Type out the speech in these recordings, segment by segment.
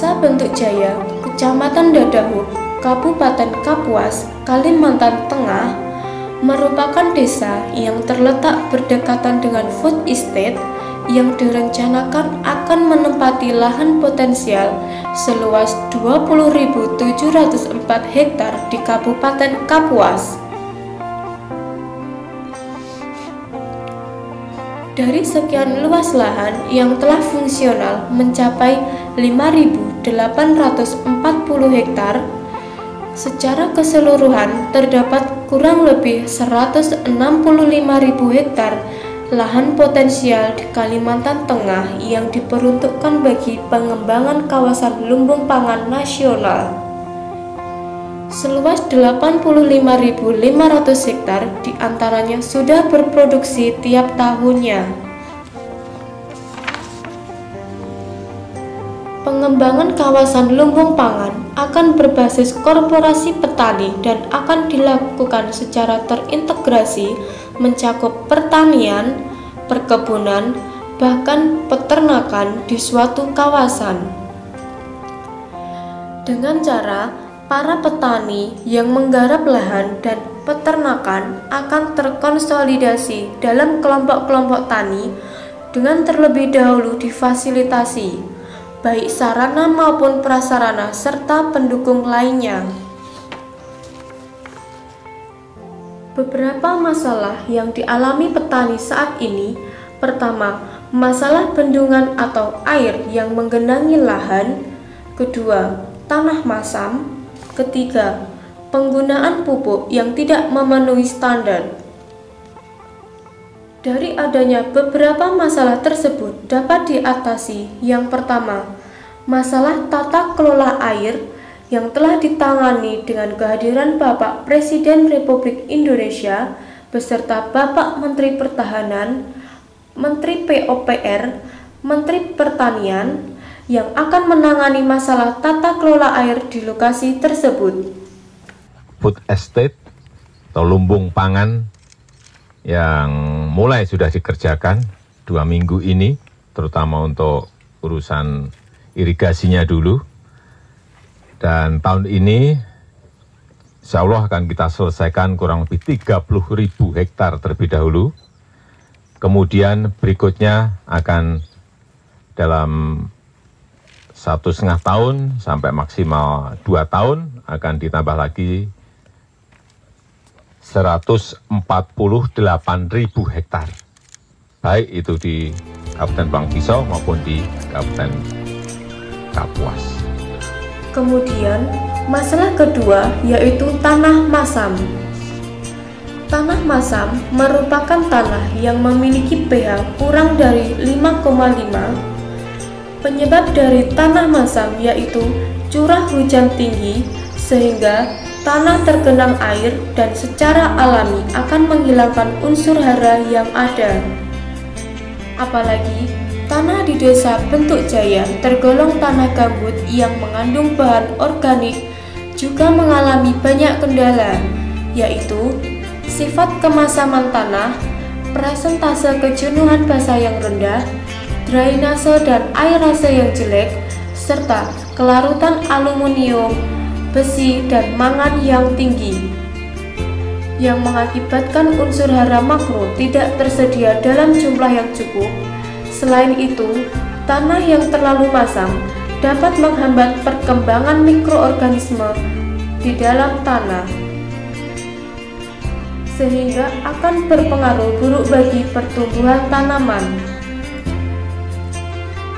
Desa Bentuk Jaya, Kecamatan Dadahub, Kabupaten Kapuas, Kalimantan Tengah, merupakan desa yang terletak berdekatan dengan food estate yang direncanakan akan menempati lahan potensial seluas 20.704 hektar di Kabupaten Kapuas. Dari sekian luas lahan yang telah fungsional mencapai 5.840 hektar, secara keseluruhan terdapat kurang lebih 165.000 hektar lahan potensial di Kalimantan Tengah yang diperuntukkan bagi pengembangan kawasan lumbung pangan nasional. Seluas 85.500 hektar diantaranya sudah berproduksi tiap tahunnya. Pengembangan kawasan lumbung pangan akan berbasis korporasi petani dan akan dilakukan secara terintegrasi mencakup pertanian, perkebunan, bahkan peternakan di suatu kawasan. Dengan cara para petani yang menggarap lahan dan peternakan akan terkonsolidasi dalam kelompok-kelompok tani dengan terlebih dahulu difasilitasi, baik sarana maupun prasarana serta pendukung lainnya. Beberapa masalah yang dialami petani saat ini, pertama, masalah bendungan atau air yang menggenangi lahan, kedua, tanah masam, ketiga, penggunaan pupuk yang tidak memenuhi standar. Dari adanya beberapa masalah tersebut dapat diatasi. Yang pertama, masalah tata kelola air yang telah ditangani dengan kehadiran Bapak Presiden Republik Indonesia beserta Bapak Menteri Pertahanan, Menteri PUPR, Menteri Pertanian yang akan menangani masalah tata kelola air di lokasi tersebut. Food estate atau lumbung pangan yang mulai sudah dikerjakan 2 minggu ini, terutama untuk urusan irigasinya dulu. Dan tahun ini insya Allah akan kita selesaikan kurang lebih 30.000 hektar terlebih dahulu. Kemudian berikutnya akan dalam 1,5 tahun sampai maksimal 2 tahun akan ditambah lagi 148.000 hektar. Baik itu di Kabupaten Pangpisau maupun di Kabupaten Kapuas. Kemudian, masalah kedua yaitu tanah masam. Tanah masam merupakan tanah yang memiliki pH kurang dari 5,5. Penyebab dari tanah masam yaitu curah hujan tinggi sehingga tanah tergenang air dan secara alami akan menghilangkan unsur hara yang ada. Apalagi tanah di Desa Bentuk Jaya tergolong tanah gambut yang mengandung bahan organik juga mengalami banyak kendala, yaitu sifat kemasaman tanah, persentase kejenuhan basah yang rendah, drainase dan airase yang jelek, serta kelarutan aluminium, besi, dan mangan yang tinggi, yang mengakibatkan unsur hara makro tidak tersedia dalam jumlah yang cukup. Selain itu, tanah yang terlalu masam dapat menghambat perkembangan mikroorganisme di dalam tanah, sehingga akan berpengaruh buruk bagi pertumbuhan tanaman.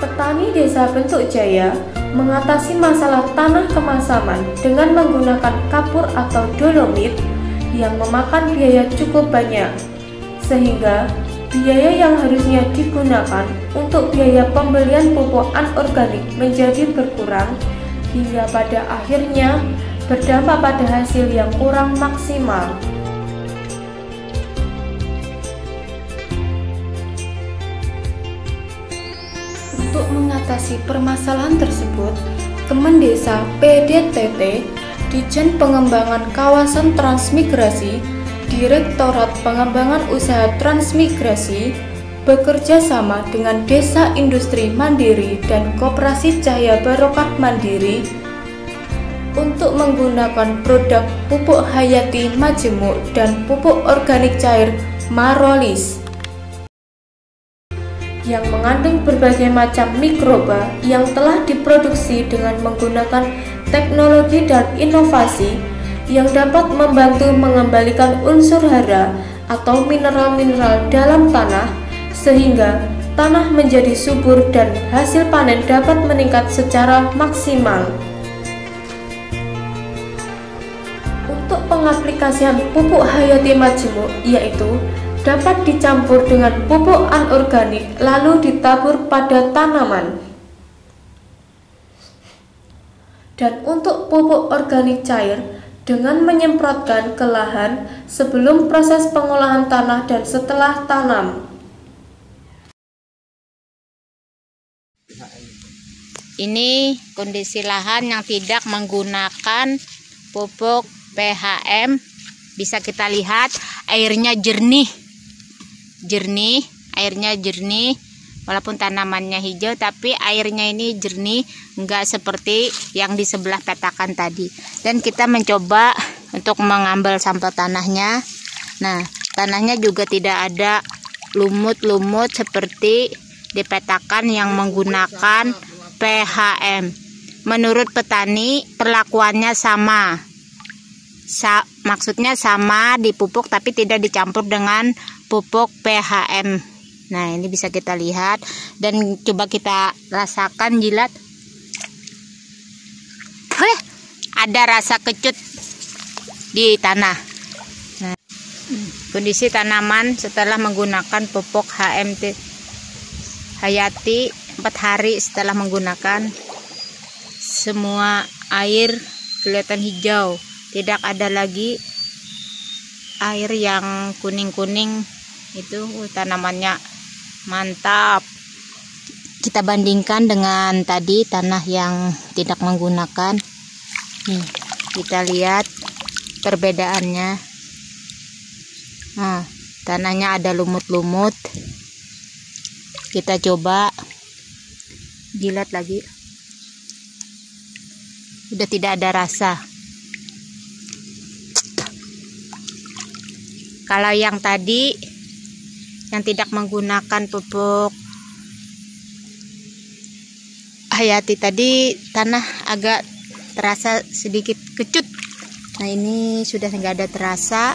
Petani Desa Bentuk Jaya mengatasi masalah tanah kemasaman dengan menggunakan kapur atau dolomit yang memakan biaya cukup banyak, sehingga biaya yang harusnya digunakan untuk biaya pembelian pupuk anorganik menjadi berkurang, hingga pada akhirnya berdampak pada hasil yang kurang maksimal. Untuk mengatasi permasalahan tersebut, Kemendesa PDTT, Ditjen Pengembangan Kawasan Transmigrasi, Direktorat Pengembangan Usaha Transmigrasi, bekerja sama dengan Desa Industri Mandiri dan Koperasi Cahaya Barokah Mandiri untuk menggunakan produk pupuk hayati majemuk dan pupuk organik cair Marolis yang mengandung berbagai macam mikroba yang telah diproduksi dengan menggunakan teknologi dan inovasi yang dapat membantu mengembalikan unsur hara atau mineral-mineral dalam tanah sehingga tanah menjadi subur dan hasil panen dapat meningkat secara maksimal. Untuk pengaplikasian pupuk hayati majemuk yaitu dapat dicampur dengan pupuk anorganik lalu ditabur pada tanaman. Dan untuk pupuk organik cair dengan menyemprotkan ke lahan sebelum proses pengolahan tanah dan setelah tanam. Ini kondisi lahan yang tidak menggunakan pupuk PHM. Bisa kita lihat airnya jernih. Airnya jernih. Walaupun tanamannya hijau tapi airnya ini jernih, enggak seperti yang di sebelah petakan tadi. Dan kita mencoba untuk mengambil sampel tanahnya. Nah, tanahnya juga tidak ada lumut-lumut seperti di petakan yang menggunakan PHM. Menurut petani perlakuannya sama. Maksudnya sama di pupuk tapi tidak dicampur dengan pupuk PHM. Nah, ini bisa kita lihat dan coba kita rasakan, jilat. Ada rasa kecut di tanah. Nah, kondisi tanaman setelah menggunakan pupuk HMT hayati 4 hari setelah menggunakan, semua air kelihatan hijau, tidak ada lagi air yang kuning-kuning. Itu tanamannya mantap. Kita bandingkan dengan tadi tanah yang tidak menggunakan. Nih, kita lihat perbedaannya. Nah, tanahnya ada lumut-lumut. Kita coba jilat lagi. Sudah tidak ada rasa. Kalau yang tadi yang tidak menggunakan pupuk hayati tadi, tanah agak terasa sedikit kecut. Nah, ini sudah nggak ada terasa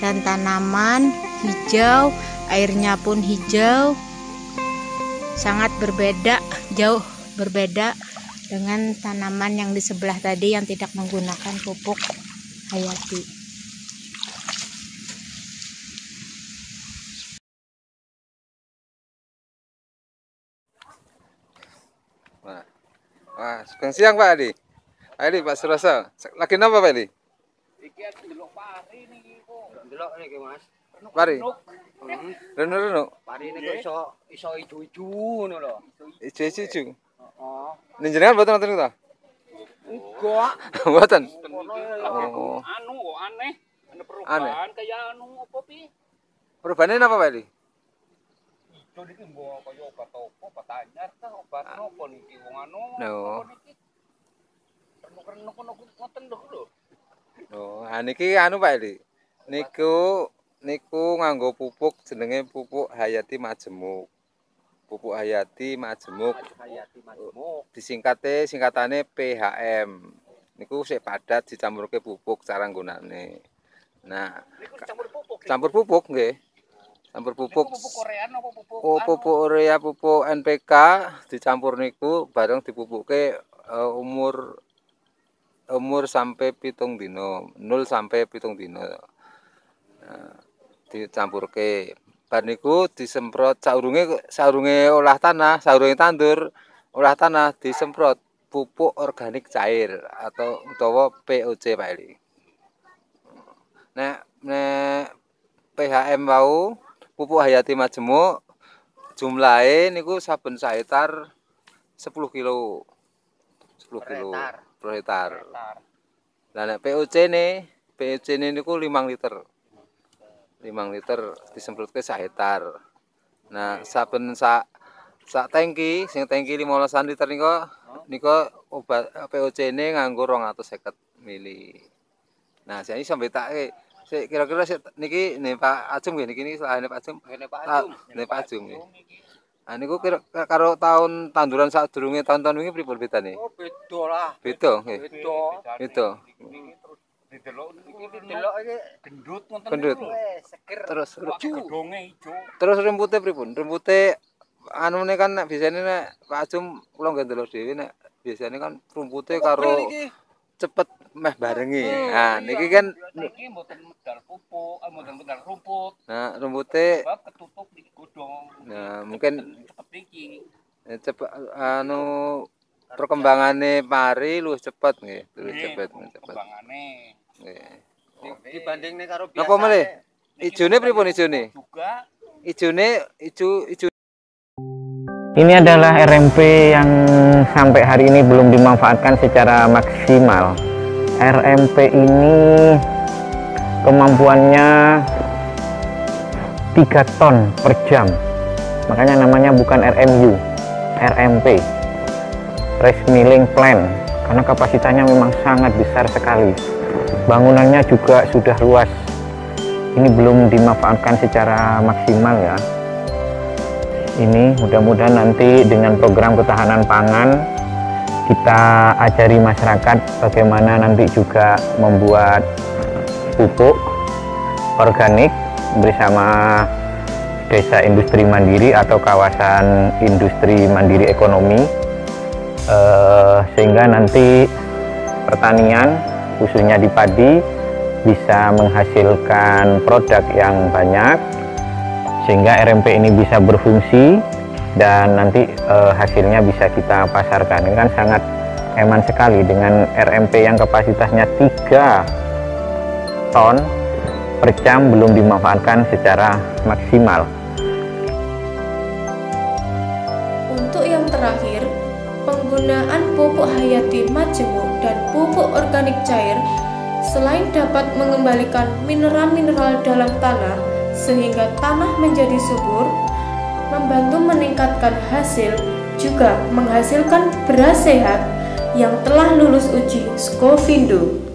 dan tanaman hijau, airnya pun hijau. Sangat berbeda, jauh berbeda dengan tanaman yang di sebelah tadi yang tidak menggunakan pupuk hayati. Wah, sugeng siang Pak Adi. Adi Pak Suroso. Lagi napa Pak Adi? Iki ndelok pari niki kok. Ndelok niki Mas. Pari. Reno-reno. Pari niki iso ijo-ijo ngono lho. Ijo-ijo. Heeh. Njenengan mboten wonten ta? Enggak. Mboten. Oh. Anu kok aneh. Ana perubahan kayak anu apa pi? Perubahannya napa Pak Adi? Ijo niki mbok kaya obat apa, obat anyar ta, obat nopo niki wong anu. No. Renuk-renuk ngoten lho. Oh, niki anu Pak Adi. Niku nganggo pupuk jenenge pupuk hayati majemuk. Pupuk hayati majemuk. Hayati majemuk. Singkatane PHM. Niku sik padat dicampurke pupuk cara nggunane. Nah, Niku campur pupuk. campur pupuk nggih. Campur pupuk. Pupuk Korean apa pupuk? Oh, pupuk urea, pupuk NPK dicampur niku bareng dipupuke umur sampai 7 dino, 0 sampai 7 dino. Nah, dicampurke. Bar niku disemprot saurunge olah tanah, saurunge tandur, olah tanah disemprot pupuk organik cair atau utawa POC Pak Eli. Nek PHM wau pupuk hayati majemuk jumlahe niku saben hektar 10 kilo. 10 kilo per hektar. Lah nek POC ne niku 5 liter. 5 liter disemprotke sak hektar. Nah, saben sak tangki, sing tangki 15 liter nika obat POC-ne nganggo 250 mili. Nah, saya sampai tak sik kira-kira sik niki Pak Ajum nggih niki salahane Pak Ajum. Ngene Pak Ajum. Nggih Pak Ajum nggih. Nah niku kira karo tahun tanduran sadurunge tahun-tahun wingi pripun bedane? Oh, beda lah. Beda nggih. Beda. Beda. Niki terus didelok iki gendut ngoten Gendut. niku. Seger. Terus Gedhonge ijo. terus rembute pripun? Rembute anune kan nek biasane nek Pak Ajum kula nggih ndelok dhewe nek biasane kan rembute karo cepet meh barengi. Nah, niki kan niki mboten medal pupuk, mboten medal rumput. nah rembute Sebab ketutup di godhong. nah mungkin Cepet iki. cepet perkembangane pari luwih cepet nggih, luwih cepet. Kembangane. Nggih. Dibandingne karo Napa malih? Ijone pripun ijone? Juga Ijone ijo Ini adalah RMP yang sampai hari ini belum dimanfaatkan secara maksimal. RMP ini kemampuannya 3 ton per jam. Makanya namanya bukan RMU, RMP, Rice Milling Plant, karena kapasitasnya memang sangat besar sekali. Bangunannya juga sudah luas. Ini belum dimanfaatkan secara maksimal ya. Ini mudah-mudahan nanti dengan program ketahanan pangan kita ajari masyarakat bagaimana nanti juga membuat pupuk organik bersama Desa Industri Mandiri atau kawasan industri mandiri ekonomi, sehingga nanti pertanian khususnya di padi bisa menghasilkan produk yang banyak, sehingga RMP ini bisa berfungsi dan nanti hasilnya bisa kita pasarkan. Ini kan sangat hemat sekali dengan RMP yang kapasitasnya 3 ton per jam belum dimanfaatkan secara maksimal. Untuk yang terakhir, penggunaan pupuk hayati majemuk dan pupuk organik cair selain dapat mengembalikan mineral-mineral dalam tanah sehingga tanah menjadi subur, membantu meningkatkan hasil, juga menghasilkan beras sehat yang telah lulus uji Skovindo.